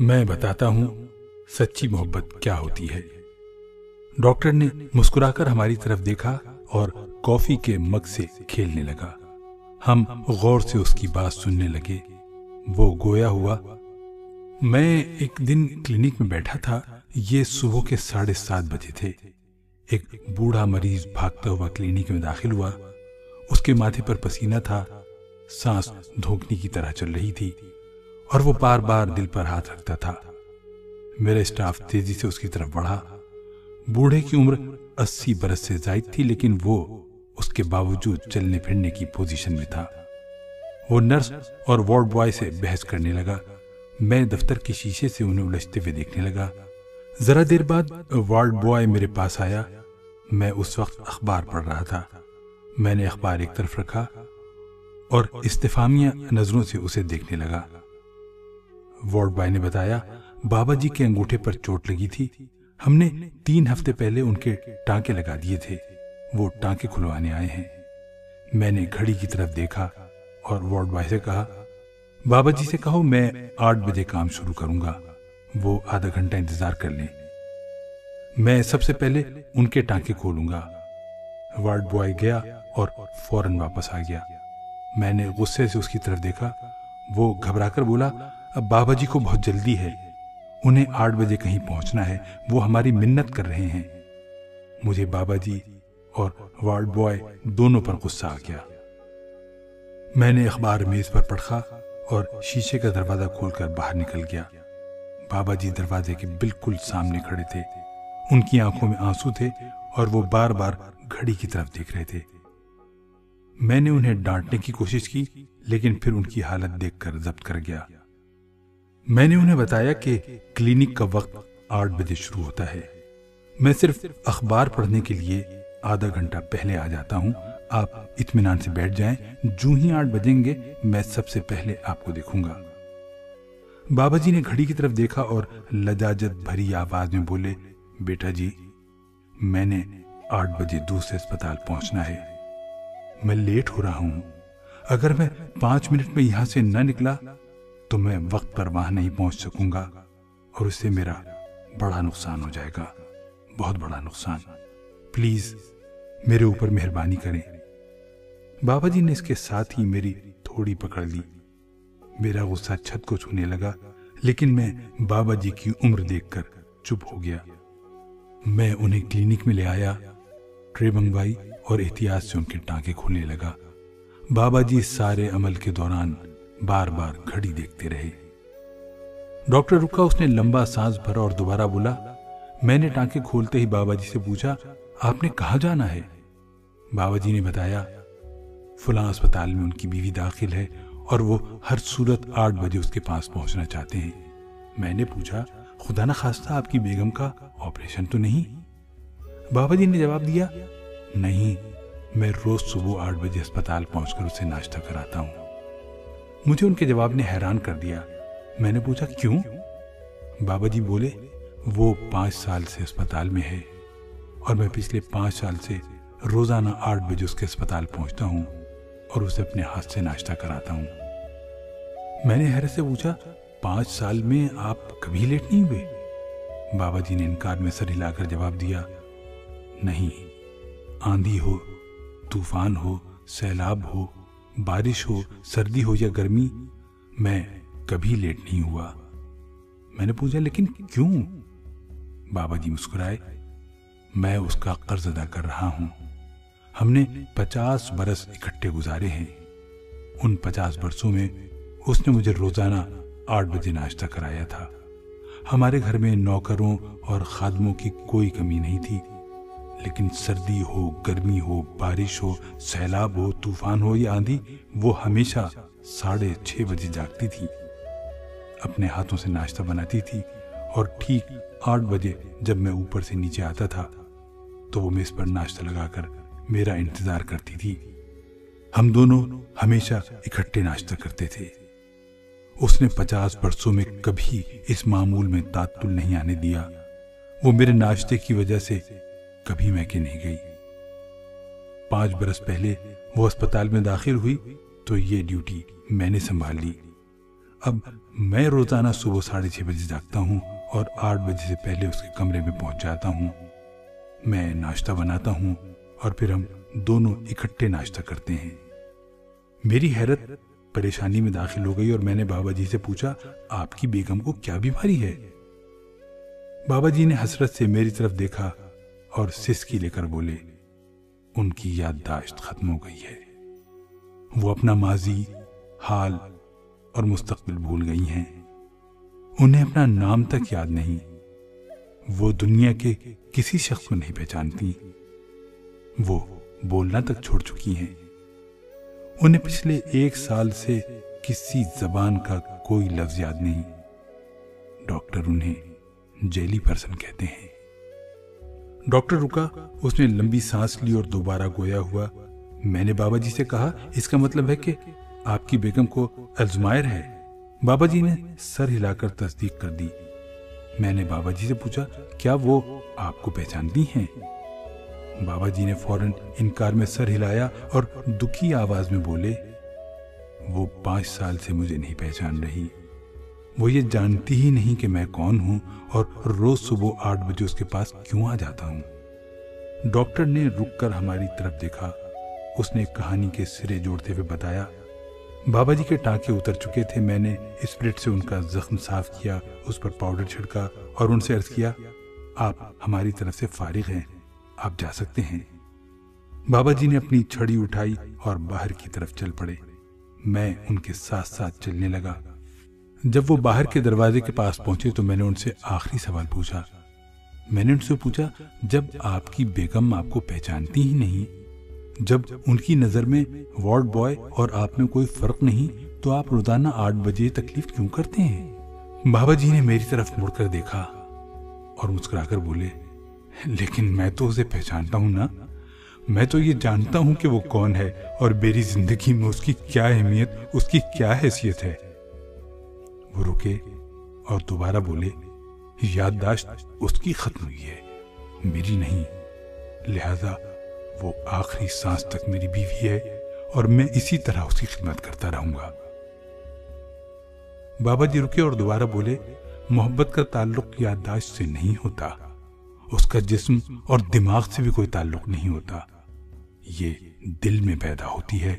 میں بتاتا ہوں سچی محبت کیا ہوتی ہے۔ ڈاکٹر نے مسکرا کر ہماری طرف دیکھا اور کافی کے مگ سے کھیلنے لگا۔ ہم غور سے اس کی بات سننے لگے۔ وہ گویا ہوا، میں ایک دن کلینک میں بیٹھا تھا۔ یہ صبح کے 7:30 بجے تھے۔ ایک بوڑھا مریض بھاگتا ہوا کلینک میں داخل ہوا۔ اس کے ماتھے پر پسینہ تھا، سانس دھونکنے کی طرح چل رہی تھی اور وہ بار بار دل پر ہاتھ رکھتا تھا۔ میرا اسٹاف تیزی سے اس کی طرف بڑھا۔ بوڑھے کی عمر 80 برس سے زائد تھی، لیکن وہ اس کے باوجود چلنے پھرنے کی پوزیشن میں تھا۔ وہ نرس اور وارڈ بوائے سے بحث کرنے لگا۔ میں دفتر کے شیشے سے انہیں الجھتے ہوئے دیکھنے لگا۔ ذرا دیر بعد وارڈ بوائے میرے پاس آیا۔ میں اس وقت اخبار پڑھ رہا تھا۔ میں نے اخبار ایک طرف رکھا اور استفہامیہ نظروں سے اسے دیکھنے لگا۔ وارڈ بوائے نے بتایا، بابا جی کے انگوٹھے پر چوٹ لگی تھی۔ ہم نے 3 ہفتے پہلے ان کے ٹانکے لگا دیے تھے۔ وہ ٹانکے کھلوانے آئے ہیں۔ میں نے گھڑی کی طرف دیکھا اور وارڈ بوائے سے کہا، بابا جی سے کہو میں 8 بجے کام شروع کروں گا، وہ آدھا گھنٹہ انتظار کر لیں، میں سب سے پہلے ان کے ٹانکے کھولوں گا۔ وارڈ بوائے گیا اور فوراً واپس آ گیا۔ میں نے غصے سے اس کی طرف دیکھا۔ وہ گھبرا کر بولا، اب بابا جی کو بہت جلدی ہے، انہیں 8 بجے کہیں پہنچنا ہے، وہ ہماری منت کر رہے ہیں۔ مجھے بابا جی اور وارڈ بوائے دونوں پر غصہ آ گیا۔ میں نے اخبار میز پر پڑھا اور شیشے کا دروازہ کھول کر باہر نکل گیا۔ بابا جی دروازے کے بالکل سامنے کھڑے تھے۔ ان کی آنکھوں میں آنسو تھے اور وہ بار بار گھڑی کی طرف دیکھ رہے تھے۔ میں نے انہیں ڈانٹنے کی کوشش کی، لیکن پھر ان کی حالت دیکھ کر ضبط کر گیا۔ میں نے انہیں بتایا کہ کلینک کا وقت 8 بجے شروع ہوتا ہے۔ میں صرف اخبار پڑھنے کے لیے آدھا گھنٹہ پہلے آ جاتا ہوں۔ آپ اطمینان سے بیٹھ جائیں، جو ہی 8 بجیں گے میں سب سے پہلے آپ کو دیکھوں گا۔ بابا جی نے گھڑی کی طرف دیکھا اور لجاجت بھری آواز میں بولے، بیٹا جی، میں نے 8 بجے دوسرے اسپتال پہنچنا ہے، میں لیٹ ہو رہا ہوں۔ اگر میں 5 منٹ میں یہاں سے نہ نکلا تو میں وقت پر وہاں نہیں پہنچ سکوں گا اور اس سے میرا بڑا نقصان ہو جائے گا، بہت بڑا نقصان۔ پلیز میرے اوپر مہربانی کریں۔ بابا جی نے اس کے ساتھ ہی میری تھوڑی پکڑ لی۔ میرا غصہ چھت کو چھونے لگا، لیکن میں بابا جی کی عمر دیکھ کر چپ ہو گیا۔ میں انہیں کلینک میں لے آیا، ٹرے منگوائی اور احتیاط سے ان کے ٹانکے کھولنے لگا۔ بابا جی سارے عمل کے دوران بار بار گھڑی دیکھتے رہے۔ ڈاکٹر رکا، اس نے لمبا سانس بھرا اور دوبارہ بولا۔ میں نے ٹانکے کھولتے ہی بابا جی سے پوچھا، آپ نے کہاں جانا ہے؟ بابا جی نے بتایا، فلاں اسپتال میں ان کی بیوی داخل ہے اور وہ ہر صورت 8 بجے اس کے پاس پہنچنا چاہتے ہیں۔ میں نے پوچھا، خدا نہ خواستہ آپ کی بیگم کا آپریشن تو نہیں؟ بابا جی نے جواب دیا، نہیں، میں روز صبح 8 بجے اسپتال پہنچ کر اسے ناشتہ کراتا ہوں۔ مجھے ان کے جواب نے حیران کر دیا۔ میں نے پوچھا، کیوں؟ بابا جی بولے، وہ 5 سال سے اسپتال میں ہے اور میں پچھلے 5 سال سے روزانہ 8 بجے اس کے اسپتال پہنچتا ہوں اور اسے اپنے ہاتھ سے ناشتہ کراتا ہوں۔ میں نے حیرت سے پوچھا، 5 سال میں آپ کبھی لیٹ نہیں ہوئے؟ بابا جی نے انکار میں سر ہلا کر جواب دیا، نہیں، آندھی ہو، طوفان ہو، سیلاب ہو، بارش ہو، سردی ہو یا گرمی، میں کبھی لیٹ نہیں ہوا۔ میں نے پوچھا، لیکن کیوں؟ بابا جی مسکرائے، میں اس کا قرض ادا کر رہا ہوں۔ ہم نے 50 برس اکٹھے گزارے ہیں۔ ان 50 برسوں میں اس نے مجھے روزانہ 8 بجے ناشتہ کرایا تھا۔ ہمارے گھر میں نوکروں اور خادموں کی کوئی کمی نہیں تھی، لیکن سردی ہو، گرمی ہو، بارش ہو، سیلاب ہو، طوفان ہو یا آندھی، وہ ہمیشہ 6:30 بجے جاگتی تھی، اپنے ہاتھوں سے ناشتہ بناتی تھی اور ٹھیک 8 بجے جب میں اوپر سے نیچے آتا تھا تو وہ میز پر ناشتہ لگا کر میرا انتظار کرتی تھی۔ ہم دونوں ہمیشہ اکٹھے ناشتہ کرتے تھے۔ اس نے 50 برسوں میں کبھی اس معمول میں تعطل نہیں آنے دیا۔ وہ میرے ناشتے کی وجہ سے کبھی میکے نہیں گئی۔ 5 برس پہلے وہ اسپتال میں داخل ہوئی تو یہ ڈیوٹی میں نے سنبھال لی۔ اب میں روزانہ صبح 6:30 بجے جاگتا ہوں اور 8 بجے سے پہلے اس کے کمرے میں پہنچ جاتا ہوں۔ میں ناشتہ بناتا ہوں اور پھر ہم دونوں اکٹھے ناشتہ کرتے ہیں۔ میری حیرت پریشانی میں داخل ہو گئی اور میں نے بابا جی سے پوچھا، آپ کی بیگم کو کیا بیماری ہے؟ بابا جی نے حسرت سے میری طرف دیکھا اور سسکی لے کر بولے، ان کی یادداشت ختم ہو گئی ہے۔ وہ اپنا ماضی، حال اور مستقبل بھول گئی ہیں۔ انہیں اپنا نام تک یاد نہیں۔ وہ دنیا کے کسی شخص کو نہیں پہچانتی۔ وہ بولنا تک چھوڑ چکی ہیں۔ انہیں پچھلے 1 سال سے کسی زبان کا کوئی لفظ یاد نہیں۔ ڈاکٹر انہیں جیلی پرسن کہتے ہیں۔ ڈاکٹر رکا، اس نے لمبی سانس لی اور دوبارہ گویا ہوا۔ میں نے بابا جی سے کہا، اس کا مطلب ہے کہ آپ کی بیگم کو الزائمر ہے؟ بابا جی نے سر ہلا کر تصدیق کر دی۔ میں نے بابا جی سے پوچھا، کیا وہ آپ کو پہچانتی ہیں؟ بابا جی نے فوراً انکار میں سر ہلایا اور دکھی آواز میں بولے، وہ 5 سال سے مجھے نہیں پہچان رہی۔ وہ یہ جانتی ہی نہیں کہ میں کون ہوں اور روز صبح 8 بجے اس کے پاس کیوں آ جاتا ہوں۔ ڈاکٹر نے رک کر ہماری طرف دیکھا۔ اس نے کہانی کے سرے جوڑتے ہوئے بتایا، بابا جی کے ٹانکے اتر چکے تھے۔ میں نے اسپرٹ سے ان کا زخم صاف کیا، اس پر پاؤڈر چھڑکا اور ان سے عرض کیا، آپ ہماری طرف سے فارغ ہیں، آپ جا سکتے ہیں۔ بابا جی نے اپنی چھڑی اٹھائی اور باہر کی طرف چل پڑے۔ میں ان کے ساتھ ساتھ چلنے لگا۔ جب وہ باہر کے دروازے کے پاس پہنچے تو میں نے ان سے آخری سوال پوچھا۔ میں نے ان سے پوچھا، جب آپ کی بیگم آپ کو پہچانتی ہی نہیں، جب ان کی نظر میں وارڈ بوائے اور آپ میں کوئی فرق نہیں، تو آپ روزانہ 8 بجے تکلیف کیوں کرتے ہیں؟ بابا جی نے میری طرف مڑ کر دیکھا اور مسکرا کر بولے، لیکن میں تو اسے پہچانتا ہوں نا، میں تو یہ جانتا ہوں کہ وہ کون ہے اور میری زندگی میں اس کی کیا اہمیت، اس کی کیا حیثیت ہے۔ وہ رکے اور دوبارہ بولے، یادداشت اس کی ختم ہوئی ہے، میری نہیں، لہذا وہ آخری سانس تک میری بیوی ہے اور میں اسی طرح اس کی خدمت کرتا رہوں گا۔ بابا جی رکے اور دوبارہ بولے، محبت کا تعلق یادداشت سے نہیں ہوتا، اس کا جسم اور دماغ سے بھی کوئی تعلق نہیں ہوتا، یہ دل میں پیدا ہوتی ہے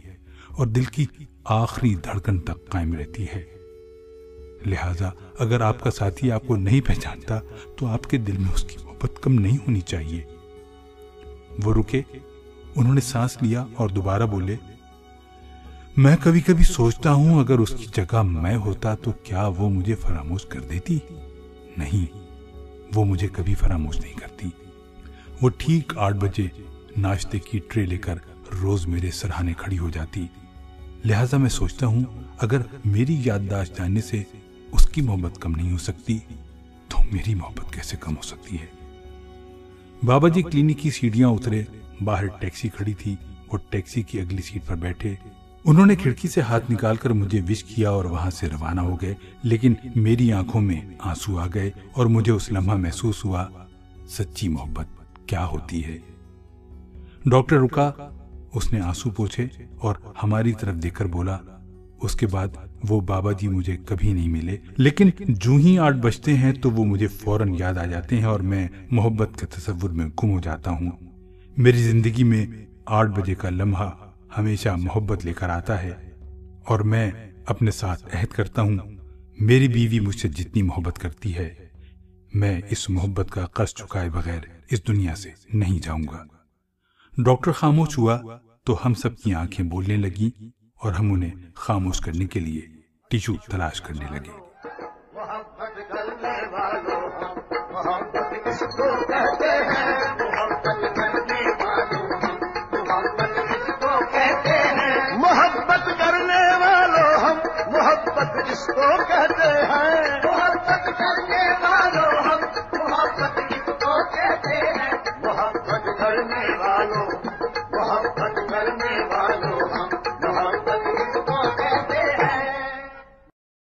اور دل کی آخری دھڑکن تک قائم رہتی ہے۔ لہذا اگر آپ کا ساتھی آپ کو نہیں پہچانتا تو آپ کے دل میں اس کی محبت کم نہیں ہونی چاہیے۔ وہ رکے، انہوں نے سانس لیا اور دوبارہ بولے، میں کبھی کبھی سوچتا ہوں اگر اس کی جگہ میں ہوتا تو کیا وہ مجھے فراموش کر دیتی؟ نہیں، وہ مجھے کبھی فراموش نہیں کرتی۔ وہ ٹھیک 8 بجے ناشتے کی ٹرے لے کر روز میرے سرہانے کھڑی ہو جاتی۔ لہٰذا میں سوچتا ہوں اگر میری یادداشت جاننے سے اس کی محبت کم نہیں ہو سکتی تو میری محبت کیسے کم ہو سکتی ہے؟ بابا جی کلینک کی سیڑھیاں اترے، باہر ٹیکسی کھڑی تھی، وہ ٹیکسی کی اگلی سیٹ پر بیٹھے۔ انہوں نے کھڑکی سے ہاتھ نکال کر مجھے وش کیا اور وہاں سے روانہ ہو گئے، لیکن میری آنکھوں میں آنسو آ گئے اور مجھے اس لمحہ محسوس ہوا سچی محبت کیا ہوتی ہے۔ ڈاکٹر رکا، اس نے آنسو پوچھے اور ہماری طرف دیکھ کر بولا، اس کے بعد وہ بابا جی مجھے کبھی نہیں ملے، لیکن جو ہی 8 بجتے ہیں تو وہ مجھے فوراً یاد آ جاتے ہیں اور میں محبت کے تصور میں گم ہو جاتا ہوں۔ میری زندگی میں 8 بجے کا لمحہ ہمیشہ محبت لے کر آتا ہے اور میں اپنے ساتھ عہد کرتا ہوں، میری بیوی مجھ سے جتنی محبت کرتی ہے، میں اس محبت کا قرض چکائے بغیر اس دنیا سے نہیں جاؤں گا۔ ڈاکٹر خاموش ہوا تو ہم سب کی آنکھیں بولنے لگیں اور ہم انہیں خاموش کرنے کے لیے ٹیشو تلاش کرنے لگے۔ محبت کرنے والوں ہم، محبت جس کو کہتے ہیں